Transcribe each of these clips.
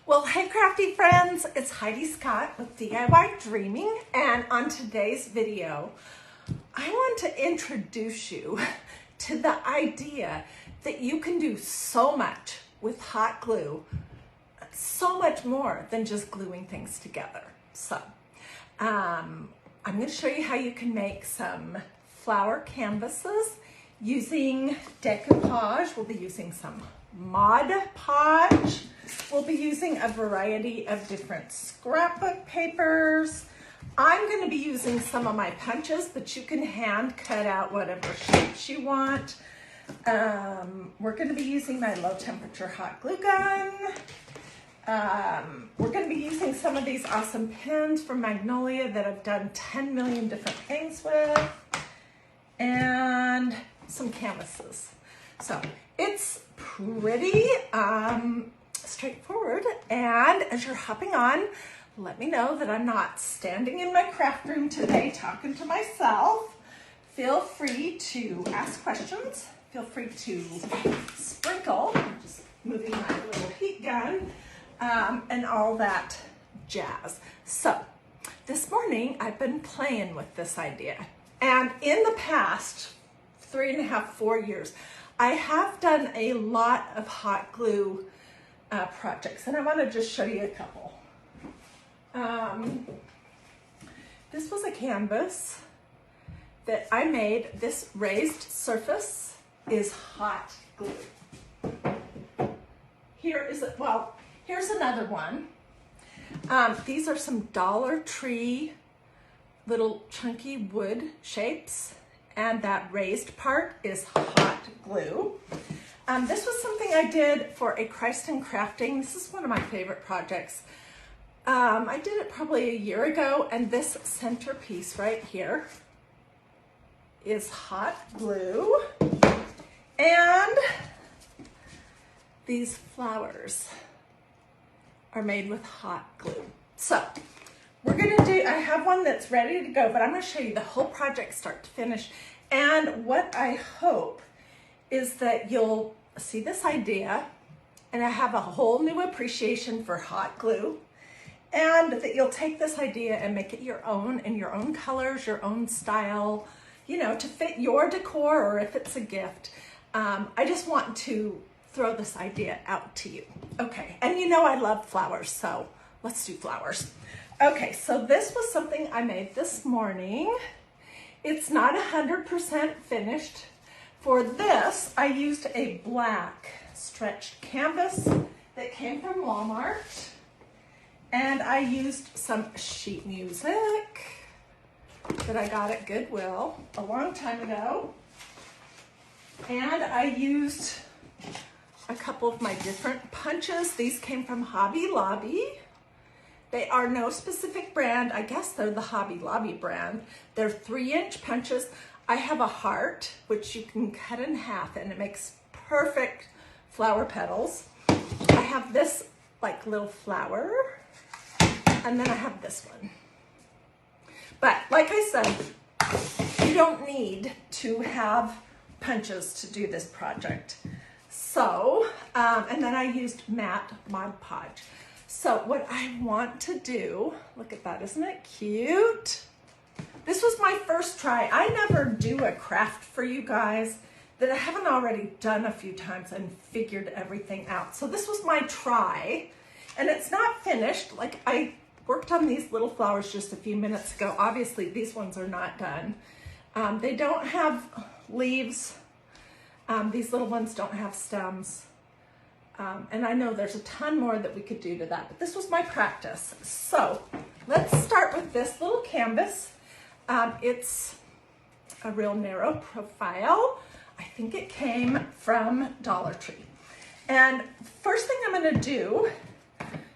Well, hey crafty friends, it's Hiedi Scott with DiyDreaming, and on today's video, I want to introduce you to the idea that you can do so much with hot glue, so much more than just gluing things together. So, I'm going to show you how you can make some flower canvases using decoupage. We'll be using some Mod Podge. We'll be using a variety of different scrapbook papers. I'm going to be using some of my punches, but you can hand cut out whatever shapes you want. We're going to be using my low temperature hot glue gun. We're going to be using some of these awesome pins from Magnolia that I've done 10 million different things with, and some canvases. So it's pretty straightforward, and as you're hopping on, let me know that I'm not standing in my craft room today talking to myself. Feel free to ask questions. Feel free to sprinkle. I'm just moving my little heat gun and all that jazz. So this morning I've been playing with this idea, and in the past 3.5, 4 years, I have done a lot of hot glue projects, and I want to just show you a couple. This was a canvas that I made. This raised surface is hot glue. Here's another one. These are some Dollar Tree little chunky wood shapes, and that raised part is hot glue. This was something I did for a Christ in Crafting. This is one of my favorite projects. I did it probably a year ago, and this centerpiece right here is hot glue. And these flowers are made with hot glue. So we're gonna do, I have one that's ready to go, but I'm gonna show you the whole project start to finish. And what I hope is that you'll see this idea and I have a whole new appreciation for hot glue, and that you'll take this idea and make it your own, in your own colors, your own style, you know, to fit your decor, or if it's a gift. I just want to throw this idea out to you. Okay, and you know I love flowers, so let's do flowers. Okay, so this was something I made this morning. It's not 100% finished. For this, I used a black stretched canvas that came from Walmart, and I used some sheet music that I got at Goodwill a long time ago, and I used a couple of my different punches. These came from Hobby Lobby. They are no specific brand. I guess they're the Hobby Lobby brand. They're 3-inch punches. I have a heart, which you can cut in half, and it makes perfect flower petals. I have this like little flower, and then I have this one. But like I said, you don't need to have punches to do this project. So, and then I used matte Mod Podge. So what I want to do, look at that, isn't it cute? This was my first try. I never do a craft for you guys that I haven't already done a few times and figured everything out. So this was my try, and it's not finished. Like, I worked on these little flowers just a few minutes ago. Obviously, these ones are not done. They don't have leaves. These little ones don't have stems. And I know there's a ton more that we could do to that, but this was my practice. So let's start with this little canvas. It's a real narrow profile. I think it came from Dollar Tree. And first thing I'm gonna do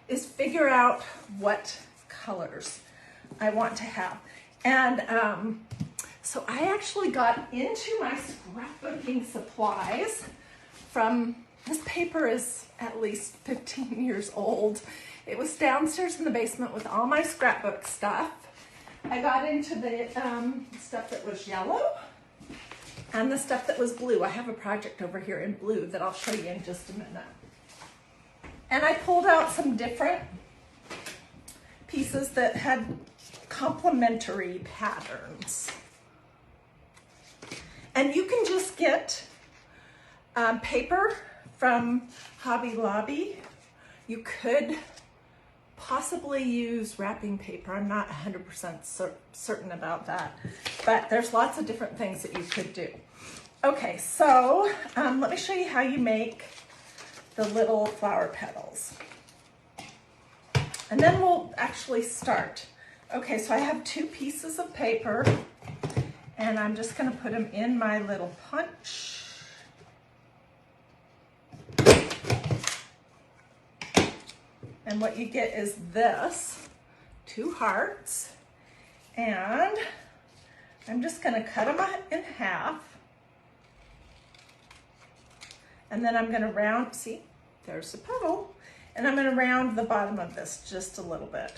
is figure out what colors I want to have. And so I actually got into my scrapbooking supplies from, this paper is at least 15 years old. It was downstairs in the basement with all my scrapbook stuff. I got into the stuff that was yellow and the stuff that was blue. I have a project over here in blue that I'll show you in just a minute. And I pulled out some different pieces that had complementary patterns. And you can just get paper from Hobby Lobby. You could possibly use wrapping paper. I'm not 100% certain about that, but there's lots of different things that you could do. Okay, so let me show you how you make the little flower petals. And then we'll actually start. Okay, so I have 2 pieces of paper, and I'm just gonna put them in my little punch. And what you get is this, 2 hearts, and I'm just gonna cut them in half, and then I'm gonna round, see, there's the petal, and I'm gonna round the bottom of this just a little bit.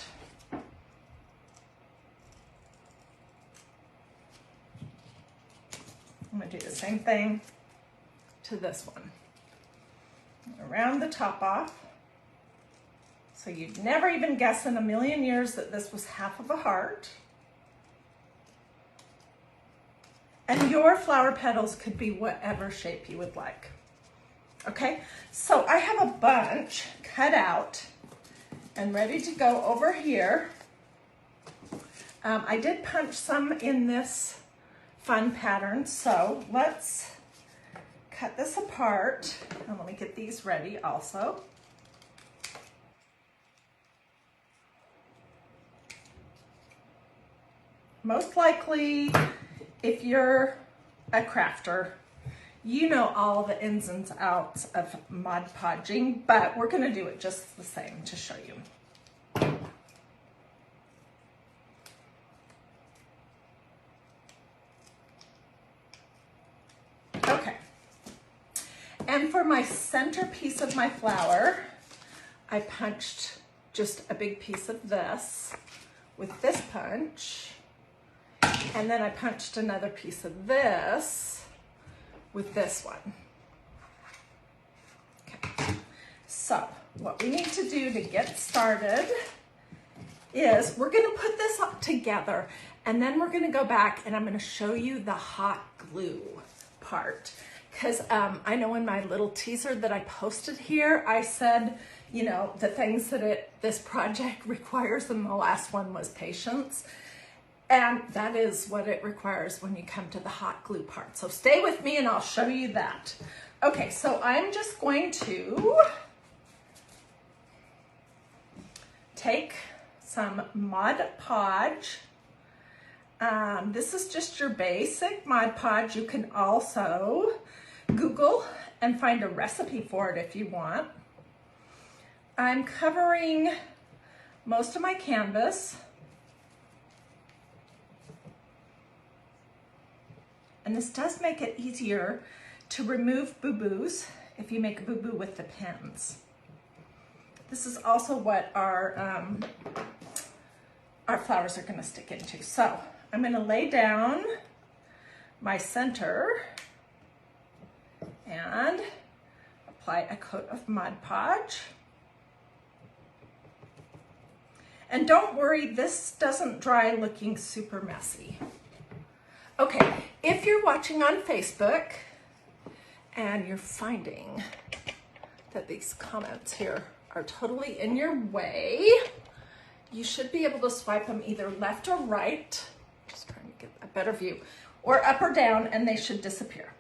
I'm gonna do the same thing to this one. I'm gonna round the top off. So you'd never even guess in a million years that this was half of a heart. And your flower petals could be whatever shape you would like. Okay, so I have a bunch cut out and ready to go over here. I did punch some in this fun pattern, so let's cut this apart. And let me get these ready also. Most likely, if you're a crafter, you know all the ins and outs of Mod Podging, but we're gonna do it just the same to show you. Okay, and for my centerpiece of my flower, I punched just a big piece of this with this punch. And then I punched another piece of this with this one. Okay, so what we need to do to get started is we're gonna put this up together, and then we're gonna go back and I'm gonna show you the hot glue part. Because I know in my little teaser that I posted here, I said, you know, the things that this project requires, and the last one was patience. And that is what it requires when you come to the hot glue part. So stay with me and I'll show you that. Okay, so I'm just going to take some Mod Podge. This is just your basic Mod Podge. You can also Google and find a recipe for it if you want. I'm covering most of my canvas. And this does make it easier to remove boo-boos if you make a boo-boo with the pens. This is also what our flowers are gonna stick into. So I'm gonna lay down my center and apply a coat of Mod Podge. And don't worry, this doesn't dry looking super messy. Okay, if you're watching on Facebook and you're finding that these comments here are totally in your way, you should be able to swipe them either left or right, just trying to get a better view, or up or down, and they should disappear.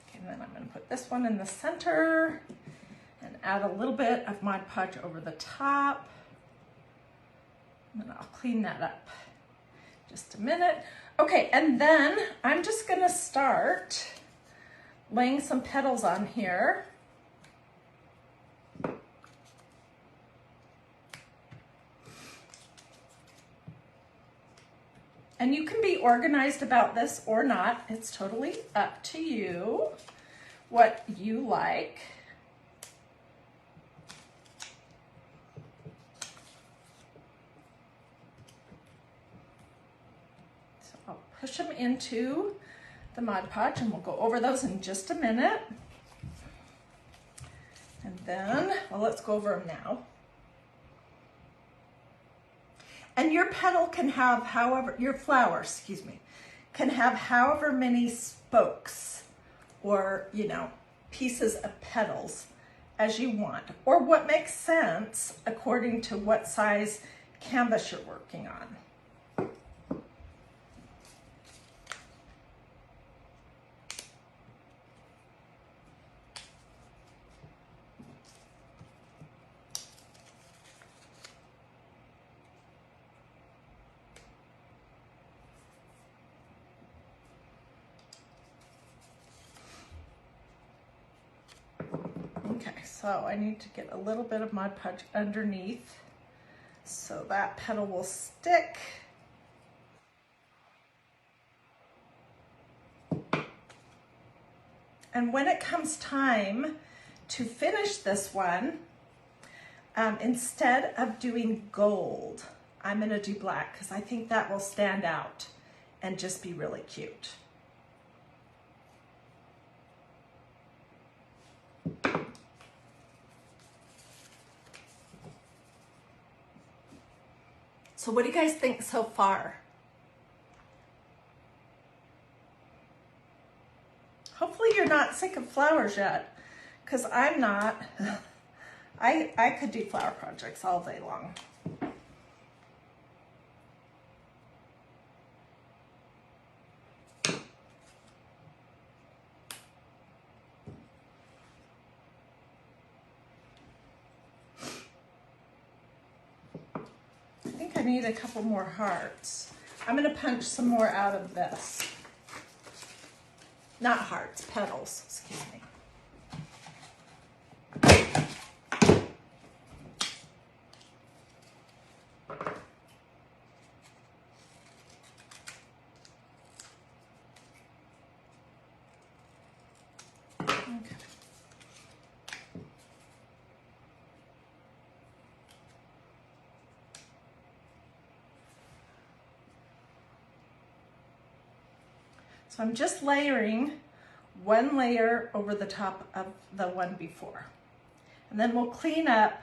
Okay, and then I'm gonna put this one in the center and add a little bit of Mod Podge over the top. And then I'll clean that up. Just a minute. Okay, and then I'm just gonna start laying some petals on here. And you can be organized about this or not. It's totally up to you, what you like. I'll push them into the Mod Podge and we'll go over those in just a minute. And Then, well, let's go over them now. And your petal can have your flower, excuse me, can have however many spokes or, you know, pieces of petals as you want, or what makes sense according to what size canvas you're working on. Okay, so I need to get a little bit of Mod Podge underneath so that petal will stick. And when it comes time to finish this one, instead of doing gold, I'm gonna do black because I think that will stand out and just be really cute. So what do you guys think so far? Hopefully you're not sick of flowers yet, because I'm not. I could do flower projects all day long. I think I need a couple more hearts. I'm going to punch some more out of this. Not hearts, petals, excuse me. Okay. So I'm just layering one layer over the top of the one before. And then we'll clean up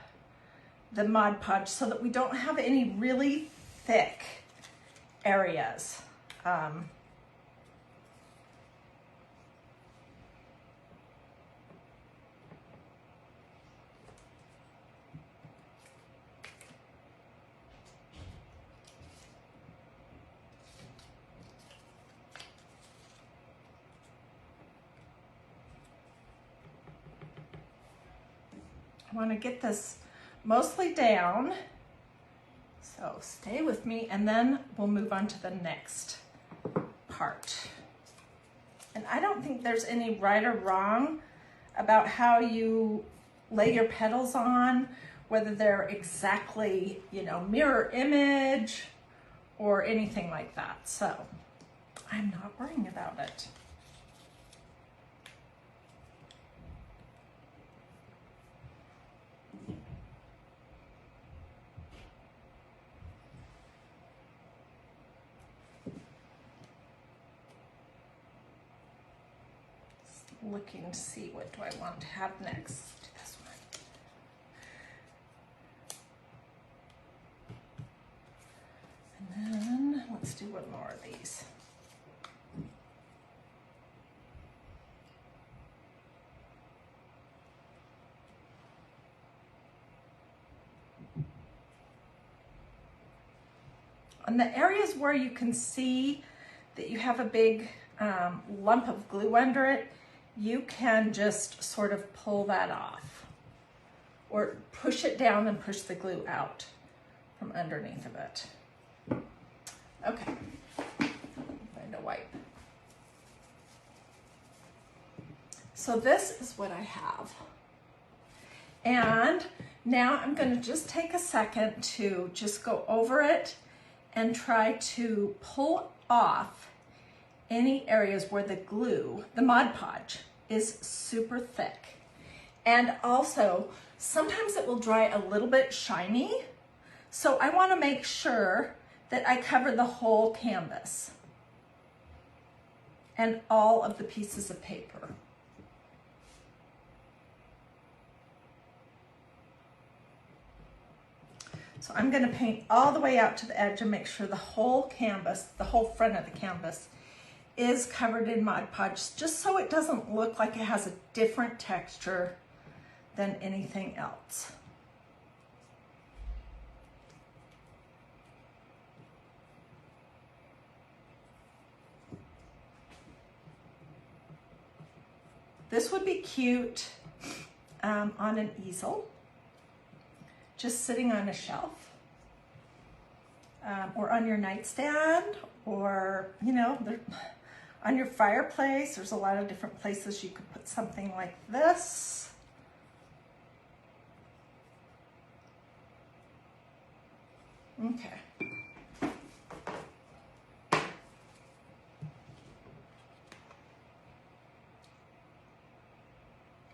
the Mod Podge so that we don't have any really thick areas. I want to get this mostly down, so stay with me, and then we'll move on to the next part. And I don't think there's any right or wrong about how you lay your petals on, whether they're exactly, you know, mirror image or anything like that. So I'm not worrying about it. Looking to see what do I want to have next. Do this one. And then let's do one more of these. On the areas where you can see that you have a big lump of glue under it, you can just sort of pull that off or push it down and push the glue out from underneath of it. Okay, find a wipe. So this is what I have. And now I'm going to just take a second to just go over it and try to pull off any areas where the glue, the Mod Podge, is super thick. And also, sometimes it will dry a little bit shiny. So I want to make sure that I cover the whole canvas and all of the pieces of paper. So I'm going to paint all the way out to the edge and make sure the whole canvas, the whole front of the canvas, is covered in Mod Podge, just so it doesn't look like it has a different texture than anything else. This would be cute on an easel, just sitting on a shelf, or on your nightstand, or, you know, on your fireplace. There's a lot of different places you could put something like this. Okay.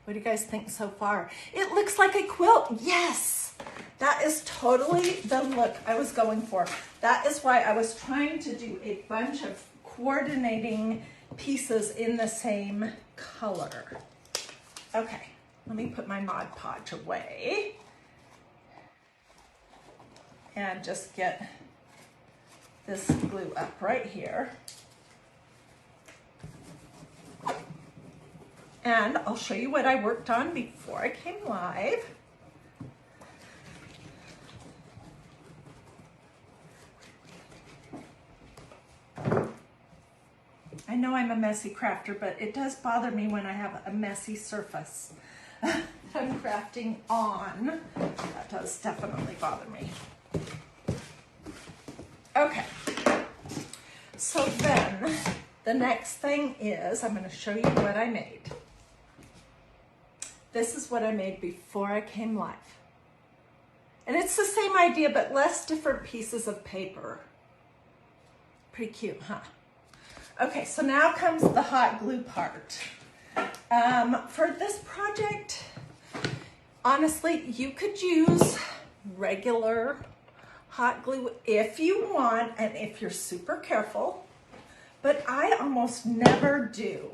What do you guys think so far? It looks like a quilt. Yes, that is totally the look I was going for. That is why I was trying to do a bunch of coordinating pieces in the same color. Okay, let me put my Mod Podge away and just get this glue up right here. And I'll show you what I worked on before I came live. I know I'm a messy crafter, but it does bother me when I have a messy surface that I'm crafting on. That does definitely bother me. Okay, so then the next thing is I'm going to show you what I made. This is what I made before I came live. And it's the same idea, but less different pieces of paper. Pretty cute, huh? Okay, so now comes the hot glue part. For this project, honestly, you could use regular hot glue if you want, and if you're super careful, but I almost never do.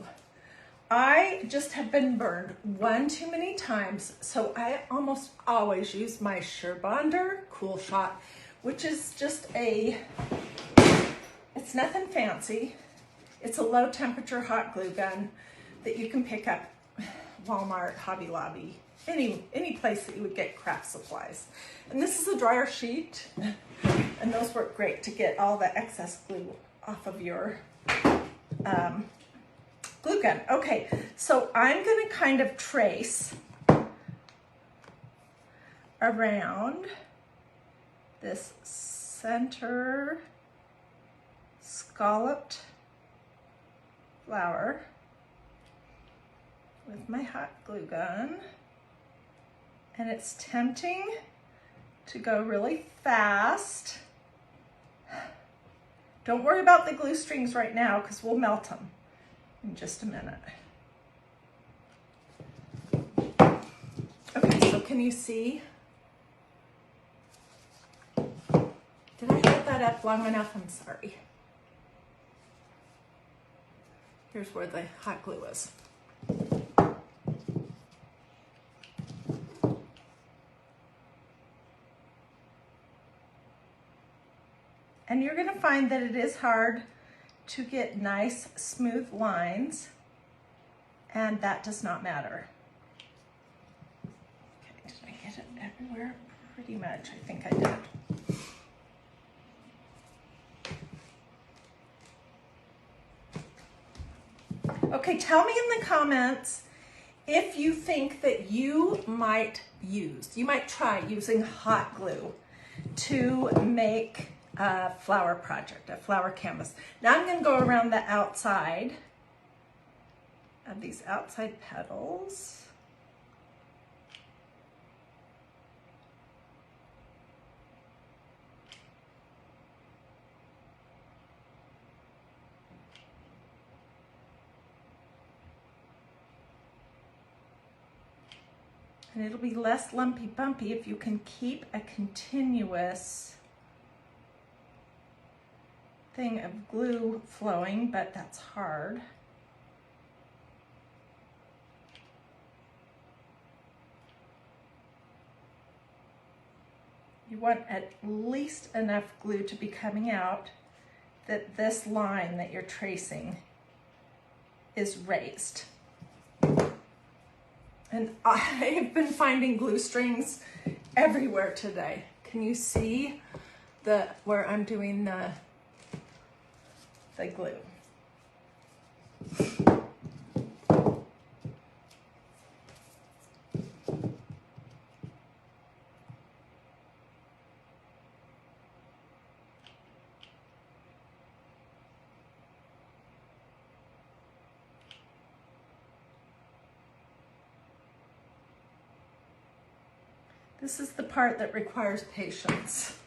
I just have been burned one too many times, so I almost always use my Surebonder Cool Shot, which is just it's nothing fancy. It's a low temperature hot glue gun that you can pick up Walmart, Hobby Lobby, any place that you would get craft supplies. And this is a dryer sheet, and those work great to get all the excess glue off of your glue gun. Okay, so I'm going to kind of trace around this center scalloped flower with my hot glue gun, and it's tempting to go really fast. Don't worry about the glue strings right now because we'll melt them in just a minute. Okay, so can you see? Did I hold that up long enough? I'm sorry. Here's where the hot glue is. And you're going to find that it is hard to get nice, smooth lines, and that does not matter. Okay, did I get it everywhere? Pretty much, I think I did. Okay, tell me in the comments if you think that you might try using hot glue to make a flower project, a flower canvas. Now I'm going to go around the outside of these outside petals. And it'll be less lumpy bumpy if you can keep a continuous thing of glue flowing, but that's hard. you want at least enough glue to be coming out that this line that you're tracing is raised. And I've been finding glue strings everywhere today. Can you see where I'm doing the glue? This is the part that requires patience.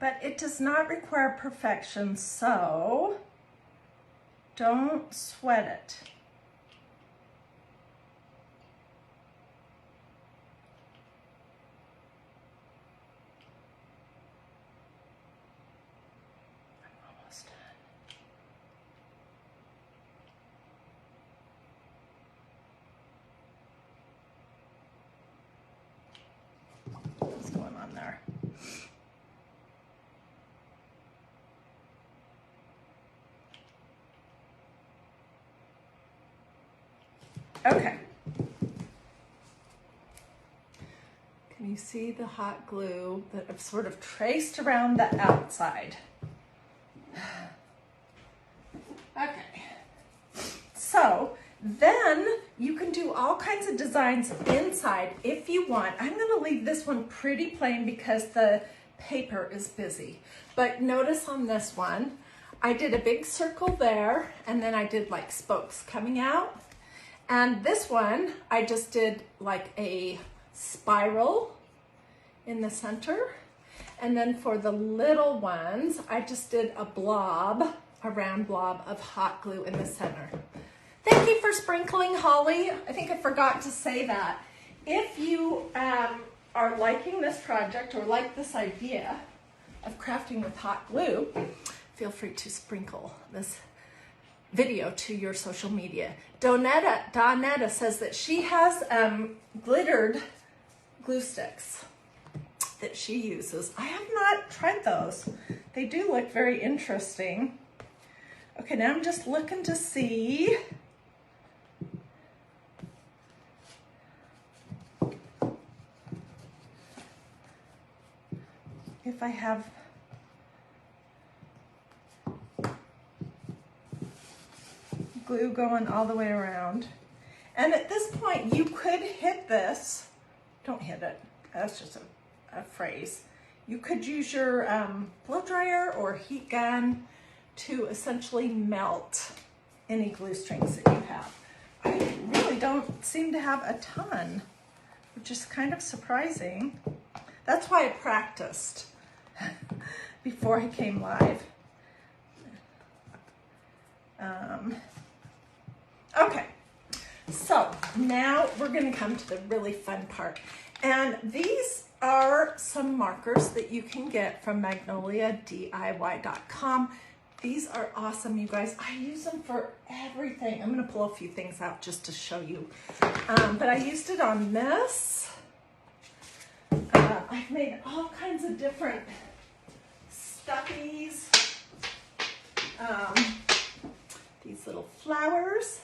But it does not require perfection, so don't sweat it. I'm almost done. What's going on there? Okay. Can you see the hot glue that I've sort of traced around the outside? Okay. So then you can do all kinds of designs inside if you want. I'm going to leave this one pretty plain because the paper is busy. But notice on this one, I did a big circle there, and then I did like spokes coming out. And this one, I just did like a spiral in the center. And then for the little ones, I just did a blob, a round blob of hot glue in the center. Thank you for sprinkling, Holly. I think I forgot to say that. If you are liking this project or like this idea of crafting with hot glue, feel free to sprinkle this video to your social media. Donetta says that she has glittered glue sticks that she uses. I have not tried those. They do look very interesting. Okay, now I'm just looking to see if I have glue going all the way around. And at this point, you could hit this. Don't hit it. That's just a phrase. You could use your blow dryer or heat gun to essentially melt any glue strings that you have. I really don't seem to have a ton, which is kind of surprising. That's why I practiced before I came live. Okay, so now we're going to come to the really fun part. And these are some markers that you can get from magnoliadiy.com. These are awesome, you guys. I use them for everything. I'm going to pull a few things out just to show you. But I used it on this. I've made all kinds of different stuffies. These little flowers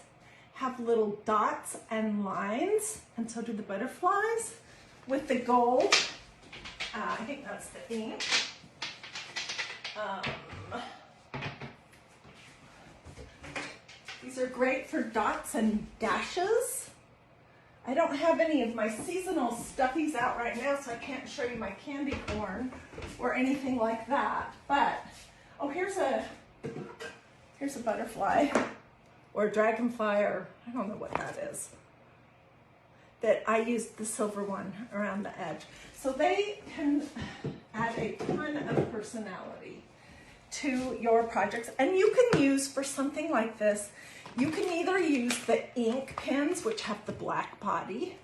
have little dots and lines, and so do the butterflies with the gold. I think that's the ink. These are great for dots and dashes. I don't have any of my seasonal stuffies out right now, so I can't show you my candy corn or anything like that. But, oh, here's a butterfly or a dragonfly, or I don't know what that is. That I used the silver one around the edge. So they can add a ton of personality to your projects. And you can use, for something like this, you can either use the ink pens, which have the black body,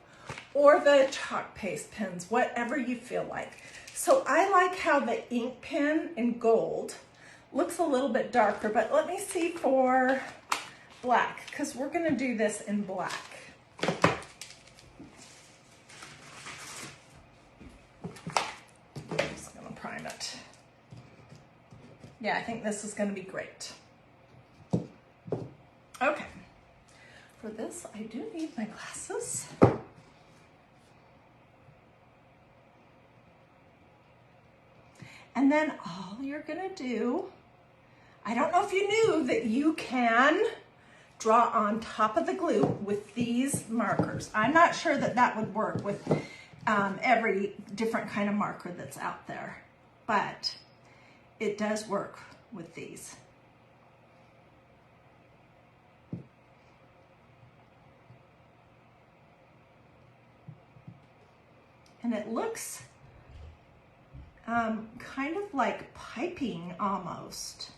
or the chalk paste pens, whatever you feel like. So I like how the ink pen in gold looks a little bit darker, but let me see for black because we're going to do this in black. I'm just going to prime it. Yeah, I think this is going to be great. Okay. For this, I do need my glasses. And then all you're gonna do, I don't know if you knew that you can draw on top of the glue with these markers. I'm not sure that that would work with every different kind of marker that's out there, but it does work with these. And it looks kind of like piping almost.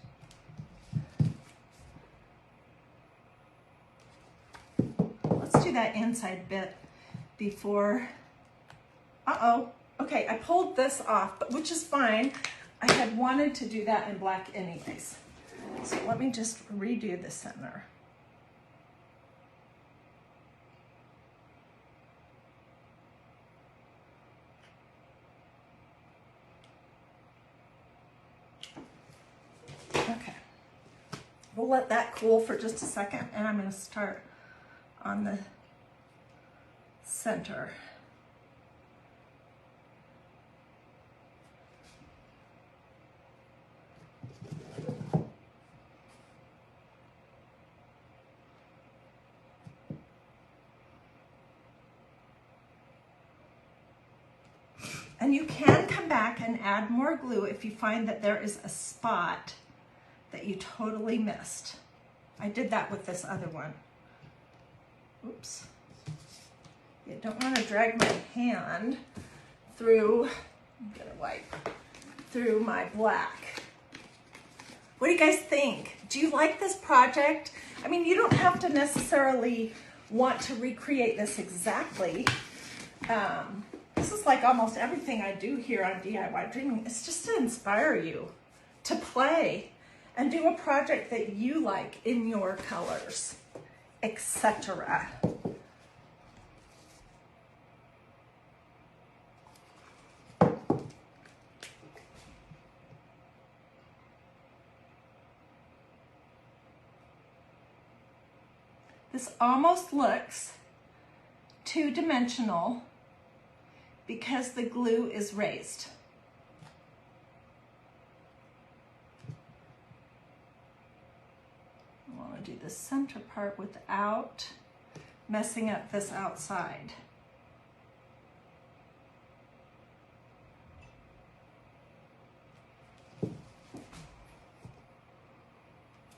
Let's do that inside bit before, okay, I pulled this off, but which is fine. I had wanted to do that in black anyways. So let me just redo the center. Okay, we'll let that cool for just a second, and I'm going to start on the center. And you can come back and add more glue if you find that there is a spot that you totally missed. I did that with this other one. Oops. You don't want to drag my hand through, get a wipe, through my black. What do you guys think? Do you like this project? I mean, you don't have to necessarily want to recreate this exactly. This is like almost everything I do here on DIY Dreaming. It's just to inspire you to play and do a project that you like in your colors, etc. This almost looks two-dimensional because the glue is raised. I want to do the center part without messing up this outside.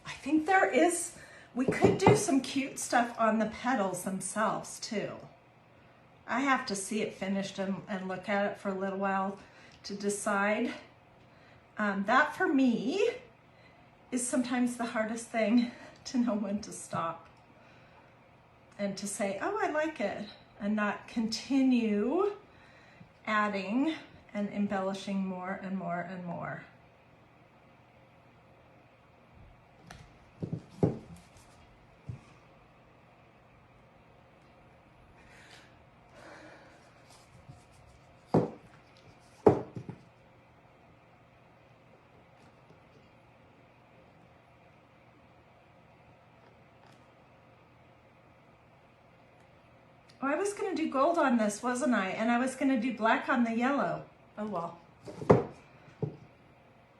I think there is, we could do some cute stuff on the petals themselves too. I have to see it finished and look at it for a little while to decide. That for me is sometimes the hardest thing, to know when to stop and to say, oh, I like it, and not continue adding and embellishing more and more and more. Oh, I was going to do gold on this, wasn't I? And I was going to do black on the yellow. Oh, well.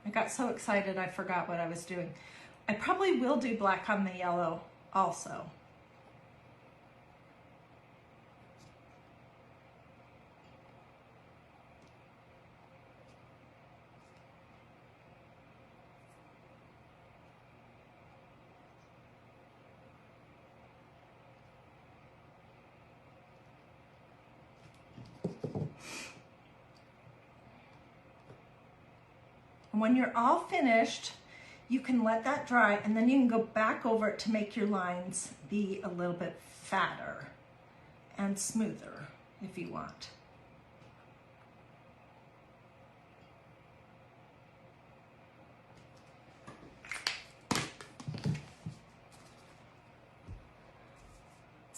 I got so excited I forgot what I was doing. I probably will do black on the yellow also. When you're all finished, you can let that dry, and then you can go back over it to make your lines be a little bit fatter and smoother if you want.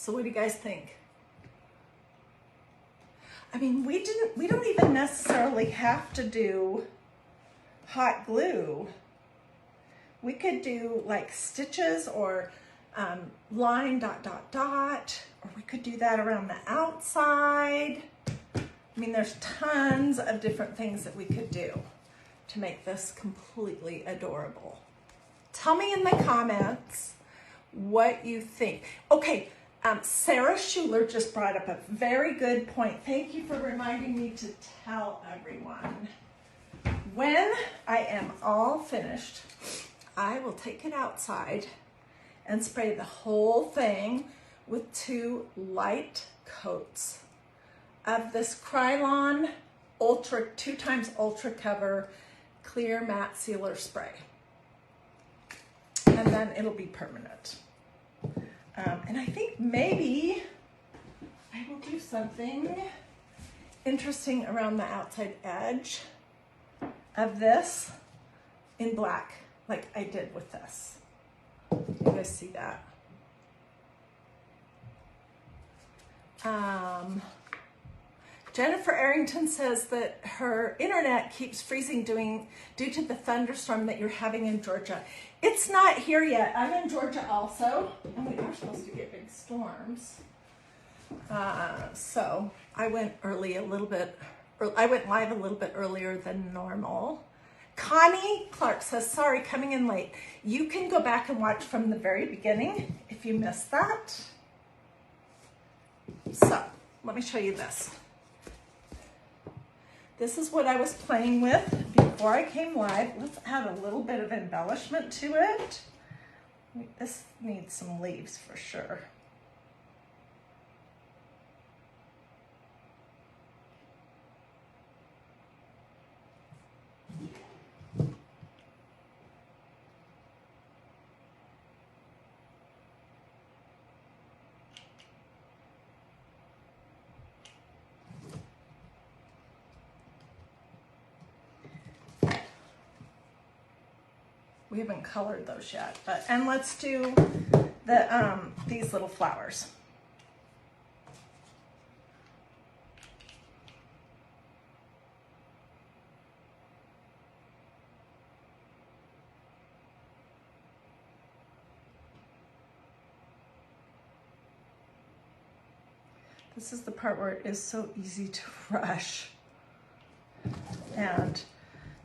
So what do you guys think? I mean, we don't even necessarily have to do hot glue. We could do like stitches or line ... or we could do that around the outside. I mean, there's tons of different things that we could do to make this completely adorable. Tell me in the comments what you think. Okay, Sarah Schuler just brought up a very good point. Thank you for reminding me to tell everyone. When I am all finished, I will take it outside and spray the whole thing with 2 light coats of this Krylon Ultra 2x Ultra Cover Clear Matte Sealer Spray. And then it'll be permanent. And I think maybe I will do something interesting around the outside edge of this in black, like I did with this. You guys see that? Jennifer Arrington says that her internet keeps freezing due to the thunderstorm that you're having in Georgia. It's not here yet. I'm in Georgia also, and we are supposed to get big storms. So I went live a little bit earlier than normal. Connie Clark says, sorry, coming in late. You can go back and watch from the very beginning if you missed that. So let me show you this. This is what I was playing with before I came live. Let's add a little bit of embellishment to it. This needs some leaves for sure. We haven't colored those yet, and let's do the these little flowers. This is the part where it is so easy to rush and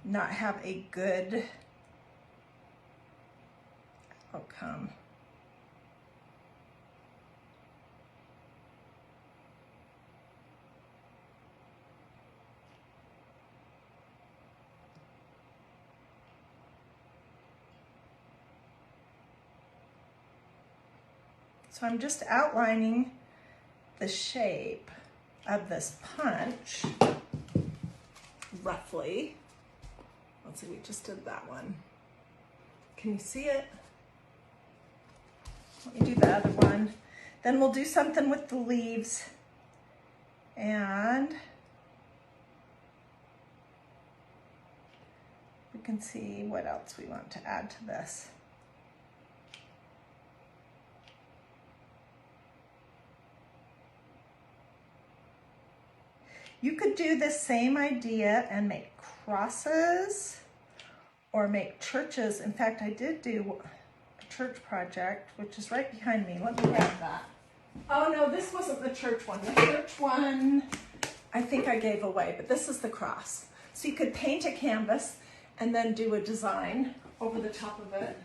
not have a good outcome. So I'm just outlining the shape of this punch roughly. Let's see, we just did that one. Can you see it? Let me do the other one. Then we'll do something with the leaves, and we can see what else we want to add to this. You could do the same idea and make crosses or make churches. In fact, I did do church project, which is right behind me. Let me grab that. Oh no, this wasn't the church one. The church one, I think I gave away, but this is the cross. So you could paint a canvas and then do a design over the top of it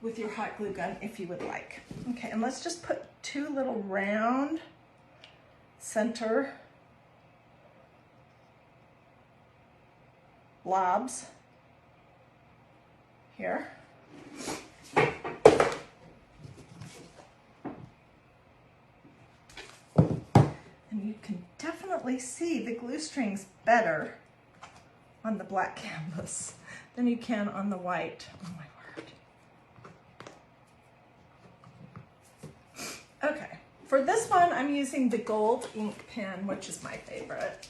with your hot glue gun if you would like. Okay, and let's just put 2 little round center blobs here. And you can definitely see the glue strings better on the black canvas than you can on the white. Oh my word. Okay, for this one I'm using the gold ink pen, which is my favorite.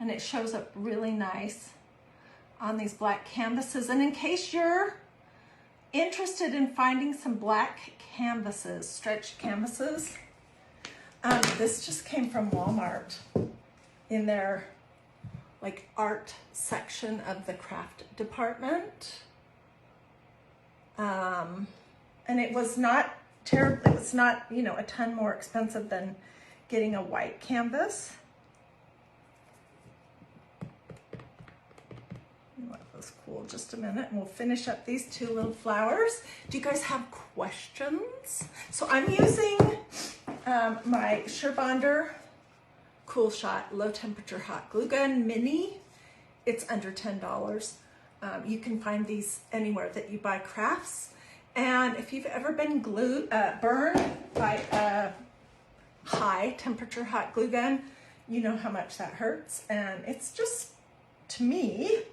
and it shows up really nice on these black canvases. And in case you're interested in finding some black canvases, stretched canvases, this just came from Walmart in their like art section of the craft department. And it was not terrible. It was not, you know, a ton more expensive than getting a white canvas. Let those cool just a minute, and we'll finish up these two little flowers. Do you guys have questions? So I'm using my Surebonder Cool Shot Low Temperature Hot Glue Gun Mini. It's under $10. You can find these anywhere that you buy crafts. And if you've ever been burned by a high temperature hot glue gun, you know how much that hurts. And it's just, to me,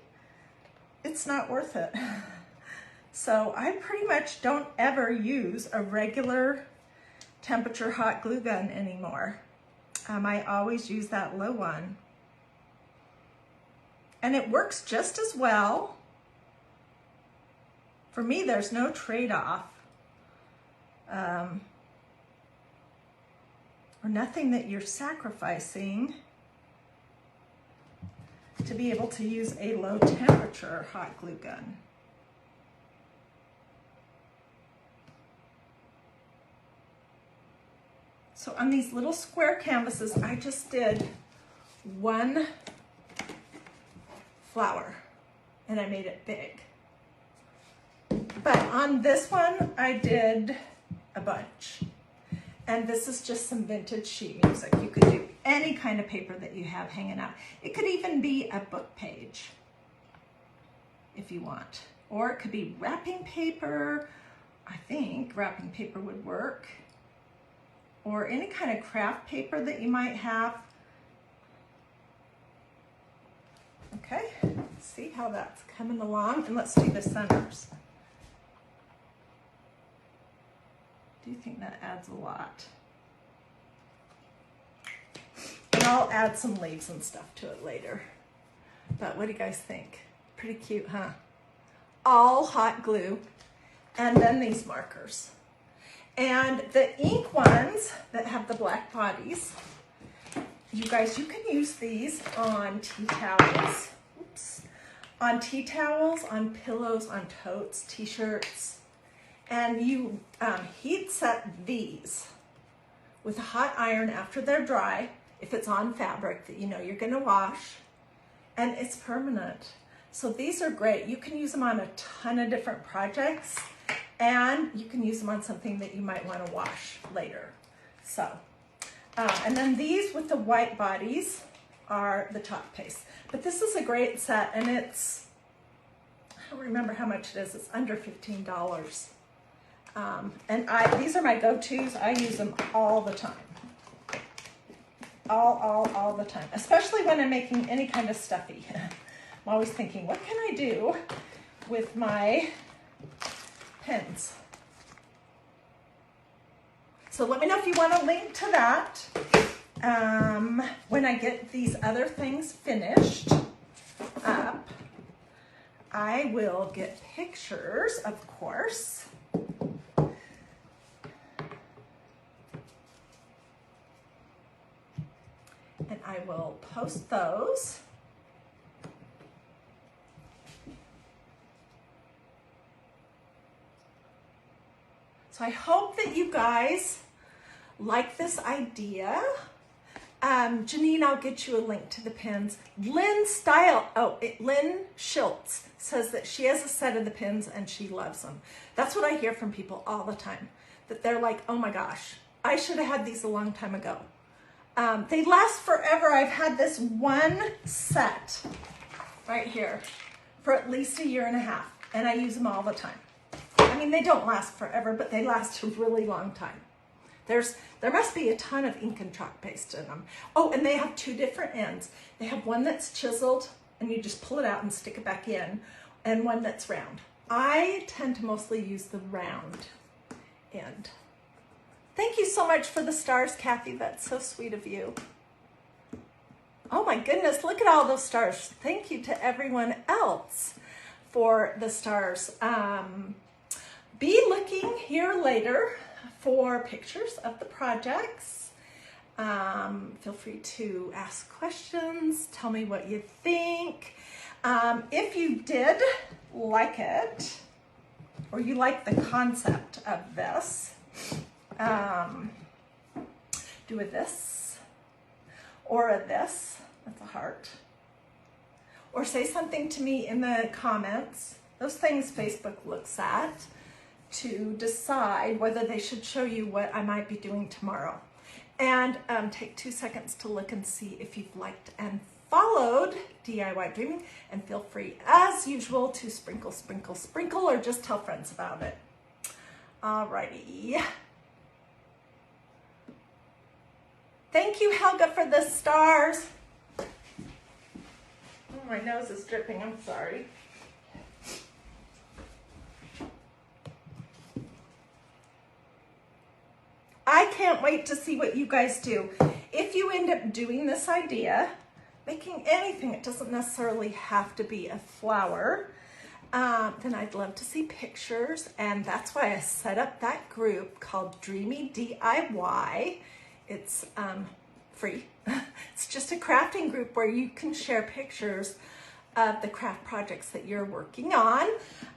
it's not worth it. So I pretty much don't ever use a regular temperature hot glue gun anymore. I always use that low one. And it works just as well. For me, there's no trade-off, or nothing that you're sacrificing to be able to use a low temperature hot glue gun. So on these little square canvases, I just did one flower and I made it big. But on this one, I did a bunch. And this is just some vintage sheet music. You could do any kind of paper that you have hanging out. It could even be a book page if you want. Or it could be wrapping paper. I think wrapping paper would work. Or any kind of craft paper that you might have. Okay, see how that's coming along. And let's do the centers. I do think that adds a lot. And I'll add some leaves and stuff to it later. But what do you guys think? Pretty cute, huh? All hot glue. And then these markers. And the ink ones that have the black bodies, you guys, you can use these on tea towels. Oops. On tea towels, on pillows, on totes, t-shirts. And you heat set these with a hot iron after they're dry, if it's on fabric that you know you're gonna wash, and it's permanent. So these are great. You can use them on a ton of different projects, and you can use them on something that you might wanna wash later. So, and then these with the white bodies are the chalk paste. But this is a great set, and it's, I don't remember how much it is. It's under $15. And these are my go-tos. I use them all the time. All the time. Especially when I'm making any kind of stuffy. I'm always thinking, what can I do with my pens? So let me know if you want a link to that. When I get these other things finished up, I will get pictures, of course. And I will post those. So I hope that you guys like this idea. Janine, I'll get you a link to the pins. Lynn Schultz says that she has a set of the pins and she loves them. That's what I hear from people all the time. That they're like, oh my gosh, I should have had these a long time ago. They last forever. I've had this one set right here for at least 1.5 years, and I use them all the time. I mean, they don't last forever, but they last a really long time. There must be a ton of ink and chalk paste in them. Oh, and they have two different ends. They have one that's chiseled, and you just pull it out and stick it back in, and one that's round. I tend to mostly use the round end. Thank you so much for the stars, Kathy. That's so sweet of you. Oh my goodness, look at all those stars. Thank you to everyone else for the stars. Be looking here later for pictures of the projects. Feel free to ask questions, tell me what you think. If you did like it, or you like the concept of this, do a this, or a this, that's a heart. Or say something to me in the comments. Those things Facebook looks at to decide whether they should show you what I might be doing tomorrow. And take 2 seconds to look and see if you've liked and followed DIY Dreaming, and feel free as usual to sprinkle, sprinkle, sprinkle, or just tell friends about it. Alrighty. Thank you, Helga, for the stars. Oh, my nose is dripping, I'm sorry. I can't wait to see what you guys do. If you end up doing this idea, making anything, it doesn't necessarily have to be a flower, then I'd love to see pictures. And that's why I set up that group called Dreamy DIY. It's free. It's just a crafting group where you can share pictures of the craft projects that you're working on,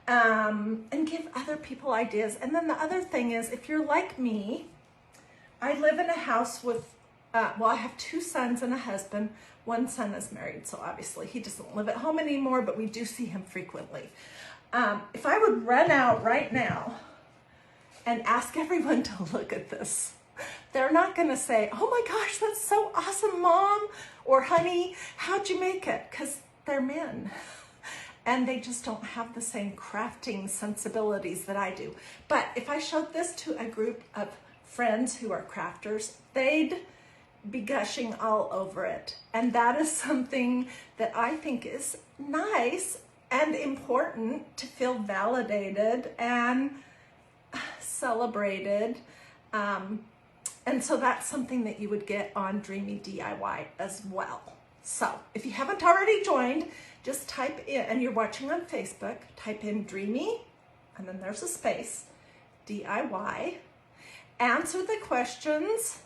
and give other people ideas. And then the other thing is, if you're like me, I live in a house with, well, I have 2 sons and a husband. One son is married, so obviously he doesn't live at home anymore, but we do see him frequently. If I would run out right now and ask everyone to look at this, they're not gonna say, oh my gosh, that's so awesome, Mom, or honey, how'd you make it? Because they're men. And they just don't have the same crafting sensibilities that I do. But if I showed this to a group of friends who are crafters, they'd be gushing all over it. And that is something that I think is nice and important, to feel validated and celebrated. And so that's something that you would get on Dreamy DIY as well. So if you haven't already joined, just type in, and you're watching on Facebook, type in Dreamy, and then there's a space, DIY. Answer the questions.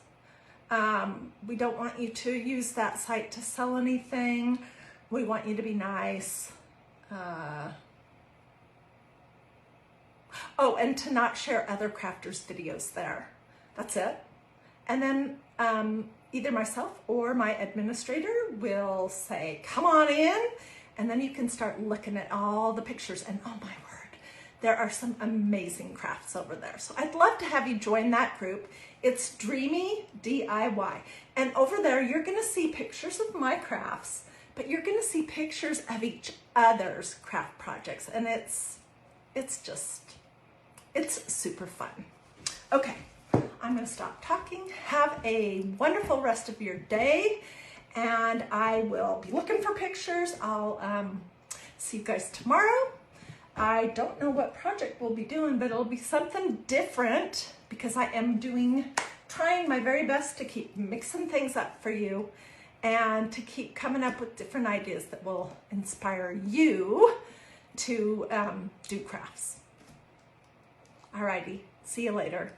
We don't want you to use that site to sell anything. We want you to be nice. Oh, and to not share other crafters' videos there. That's it. And then either myself or my administrator will say, come on in, and then you can start looking at all the pictures. And oh my word, there are some amazing crafts over there. So I'd love to have you join that group. It's Dreamy DIY. And over there, you're gonna see pictures of my crafts, but you're gonna see pictures of each other's craft projects. And it's super fun. Okay, I'm gonna stop talking. Have a wonderful rest of your day. And I will be looking for pictures. I'll see you guys tomorrow. I don't know what project we'll be doing, but it'll be something different, because I am trying my very best to keep mixing things up for you and to keep coming up with different ideas that will inspire you to do crafts. Alrighty, see you later.